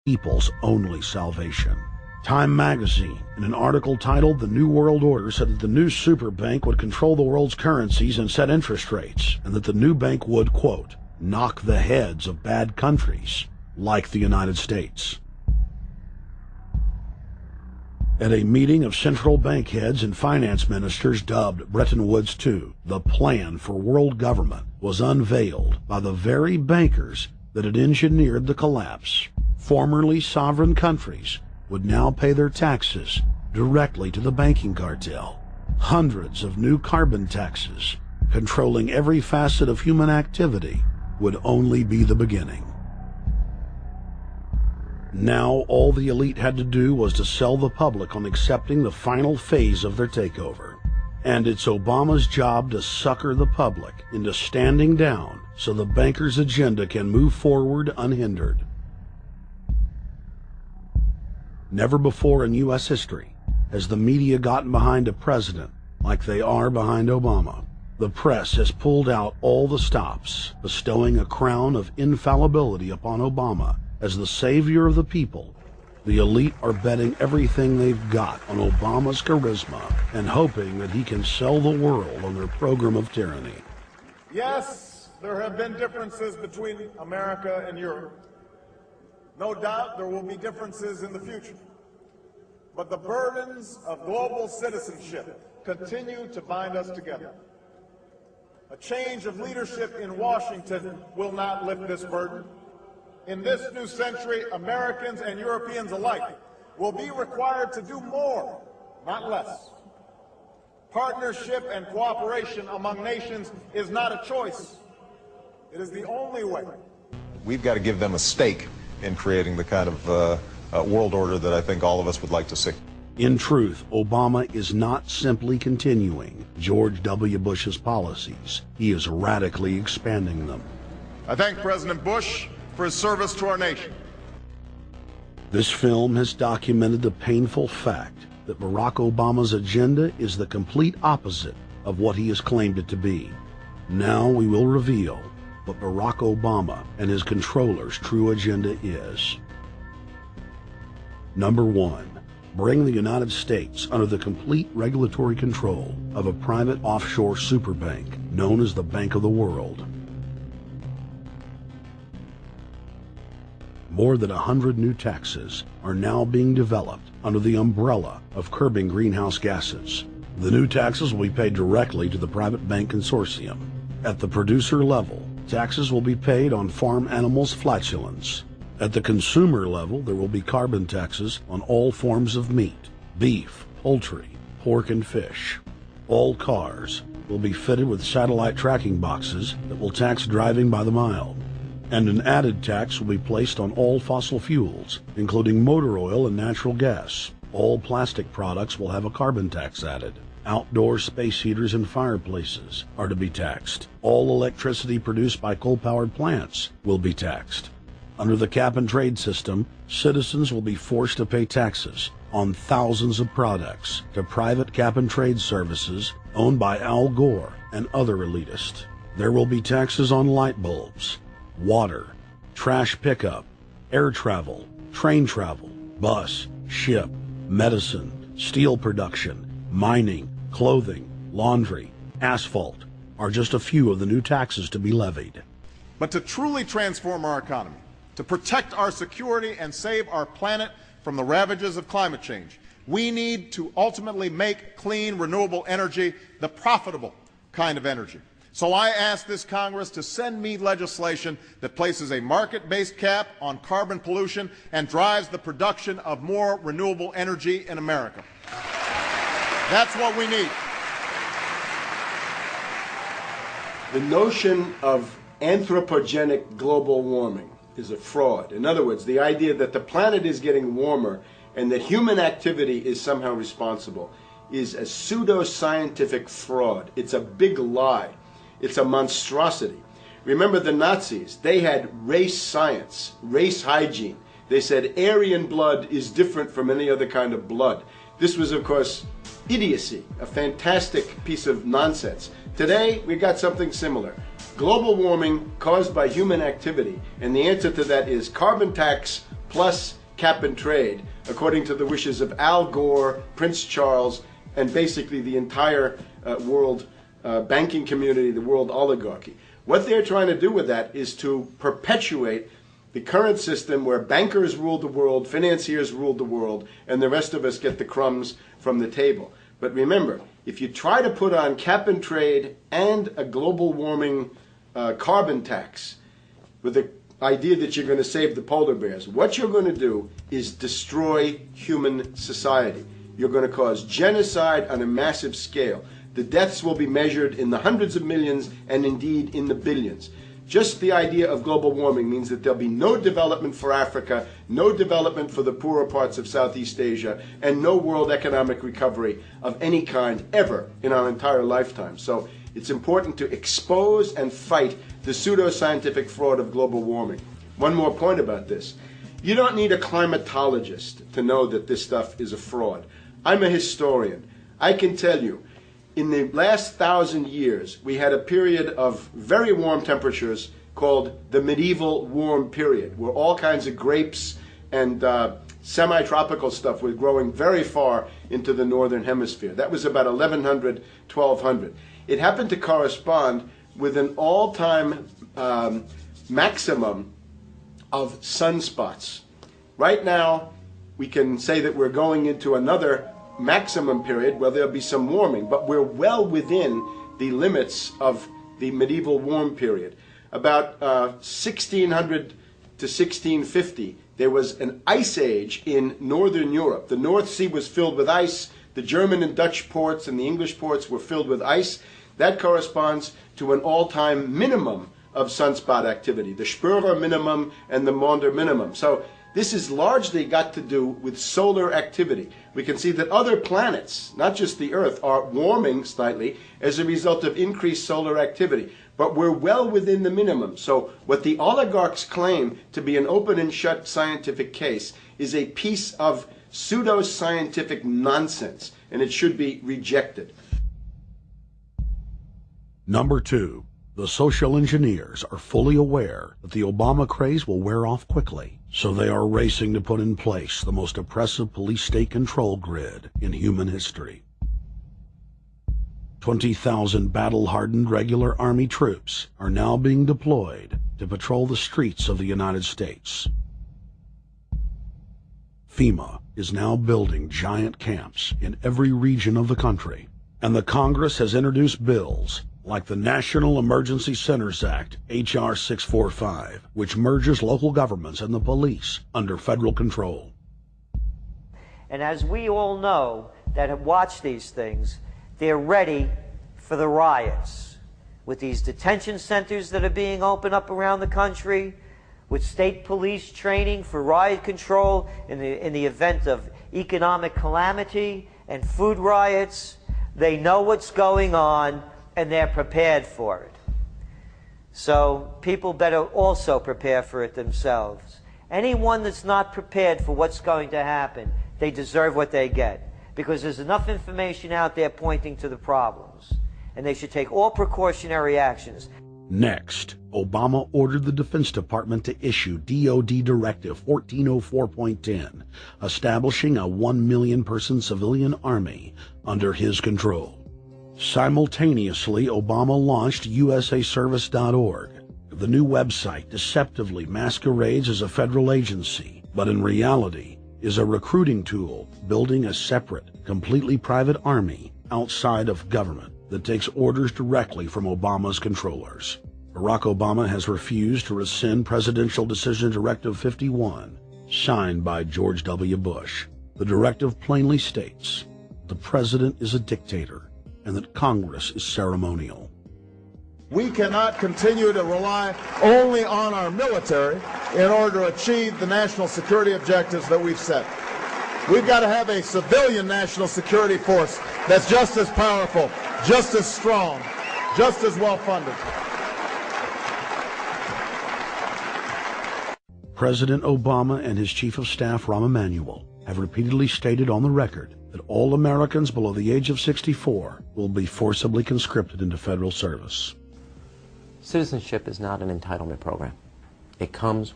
people's only salvation. Time magazine, in an article titled "The New World Order," said that the new super bank would control the world's currencies and set interest rates, and that the new bank would, quote, knock the heads of bad countries like the United States. At a meeting of central bank heads and finance ministers dubbed Bretton Woods II, the plan for world government was unveiled by the very bankers that had engineered the collapse. Formerly sovereign countries would now pay their taxes directly to the banking cartel. Hundreds of new carbon taxes, controlling every facet of human activity, would only be the beginning. Now all the elite had to do was to sell the public on accepting the final phase of their takeover. And it's Obama's job to sucker the public into standing down so the bankers' agenda can move forward unhindered. Never before in U.S. history has the media gotten behind a president like they are behind Obama. The press has pulled out all the stops, bestowing a crown of infallibility upon Obama as the savior of the people. The elite are betting everything they've got on Obama's charisma and hoping that he can sell the world on their program of tyranny. Yes, there have been differences between America and Europe. No doubt there will be differences in the future. But the burdens of global citizenship continue to bind us together. A change of leadership in Washington will not lift this burden. In this new century, Americans and Europeans alike will be required to do more, not less. Partnership and cooperation among nations is not a choice. It is the only way. We've got to give them a stake in creating the kind of world order that I think all of us would like to see. In truth, Obama is not simply continuing George W. Bush's policies. He is radically expanding them. I thank President Bush for his service to our nation. This film has documented the painful fact that Barack Obama's agenda is the complete opposite of what he has claimed it to be. Now we will reveal what Barack Obama and his controllers' true agenda is. Number 1. Bring the United States under the complete regulatory control of a private offshore superbank known as the Bank of the World. More than 100 new taxes are now being developed under the umbrella of curbing greenhouse gases. The new taxes will be paid directly to the private bank consortium. At the producer level, taxes will be paid on farm animals' flatulence. At the consumer level, there will be carbon taxes on all forms of meat, beef, poultry, pork, and fish. All cars will be fitted with satellite tracking boxes that will tax driving by the mile. And an added tax will be placed on all fossil fuels, including motor oil and natural gas. All plastic products will have a carbon tax added. Outdoor space heaters and fireplaces are to be taxed. All electricity produced by coal-powered plants will be taxed. Under the cap-and-trade system, citizens will be forced to pay taxes on thousands of products to private cap-and-trade services owned by Al Gore and other elitists. There will be taxes on light bulbs, water, trash pickup, air travel, train travel, bus, ship, medicine, steel production, mining, clothing, laundry, asphalt are just a few of the new taxes to be levied. But to truly transform our economy, to protect our security and save our planet from the ravages of climate change, we need to ultimately make clean, renewable energy the profitable kind of energy. So I ask this Congress to send me legislation that places a market-based cap on carbon pollution and drives the production of more renewable energy in America. That's what we need. The notion of anthropogenic global warming is a fraud. In other words, the idea that the planet is getting warmer and that human activity is somehow responsible is a pseudo-scientific fraud. It's a big lie. It's a monstrosity. Remember the Nazis, they had race science, race hygiene. They said Aryan blood is different from any other kind of blood. This was, of course, idiocy, a fantastic piece of nonsense. Today, we got something similar. Global warming caused by human activity, and the answer to that is carbon tax plus cap and trade, according to the wishes of Al Gore, Prince Charles, and basically the entire world banking community, the world oligarchy. What they're trying to do with that is to perpetuate the current system where bankers rule the world, financiers rule the world, and the rest of us get the crumbs from the table. But remember, if you try to put on cap and trade and a global warming carbon tax with the idea that you're going to save the polar bears, what you're going to do is destroy human society. You're going to cause genocide on a massive scale. The deaths will be measured in the hundreds of millions and indeed in the billions. Just the idea of global warming means that there'll be no development for Africa, no development for the poorer parts of Southeast Asia, and no world economic recovery of any kind ever in our entire lifetime. So it's important to expose and fight the pseudoscientific fraud of global warming. One more point about this. You don't need a climatologist to know that this stuff is a fraud. I'm a historian. I can tell you, in the last 1,000 years, we had a period of very warm temperatures called the medieval warm period, where all kinds of grapes and semi-tropical stuff was growing very far into the northern hemisphere. That was about 1100, 1200. It happened to correspond with an all-time maximum of sunspots. Right now, we can say that we're going into another maximum period where there'll be some warming, but we're well within the limits of the medieval warm period. About 1600 to 1650, there was an ice age in northern Europe. The North Sea was filled with ice. The German and Dutch ports and the English ports were filled with ice. That corresponds to an all-time minimum of sunspot activity, the Spörer minimum and the Maunder minimum. So this has largely got to do with solar activity. We can see that other planets, not just the Earth, are warming slightly as a result of increased solar activity. But we're well within the minimum. So what the oligarchs claim to be an open and shut scientific case is a piece of pseudo-scientific nonsense, and it should be rejected. Number 2. The social engineers are fully aware that the Obama craze will wear off quickly, so they are racing to put in place the most oppressive police state control grid in human history. 20,000 battle-hardened regular Army troops are now being deployed to patrol the streets of the United States. FEMA is now building giant camps in every region of the country, and the Congress has introduced bills like the National Emergency Centers Act, H.R. 645, which merges local governments and the police under federal control. And as we all know that have watched these things, they're ready for the riots. With these detention centers that are being opened up around the country, with state police training for riot control in the event of economic calamity and food riots, they know what's going on and they're prepared for it. So people better also prepare for it themselves. Anyone that's not prepared for what's going to happen, they deserve what they get, because there's enough information out there pointing to the problems, and they should take all precautionary actions. Next, Obama ordered the Defense Department to issue DoD Directive 1404.10, establishing a 1 million-person civilian army under his control. Simultaneously, Obama launched USAService.org. The new website deceptively masquerades as a federal agency, but in reality is a recruiting tool building a separate, completely private army outside of government that takes orders directly from Obama's controllers. Barack Obama has refused to rescind Presidential Decision Directive 51, signed by George W. Bush. The directive plainly states the president is a dictator and that Congress is ceremonial. We cannot continue to rely only on our military in order to achieve the national security objectives that we've set. We've got to have a civilian national security force that's just as powerful, just as strong, just as well funded. President Obama and his Chief of Staff, Rahm Emanuel, have repeatedly stated on the record that all Americans below the age of 64 will be forcibly conscripted into federal service. Citizenship is not an entitlement program. It comes with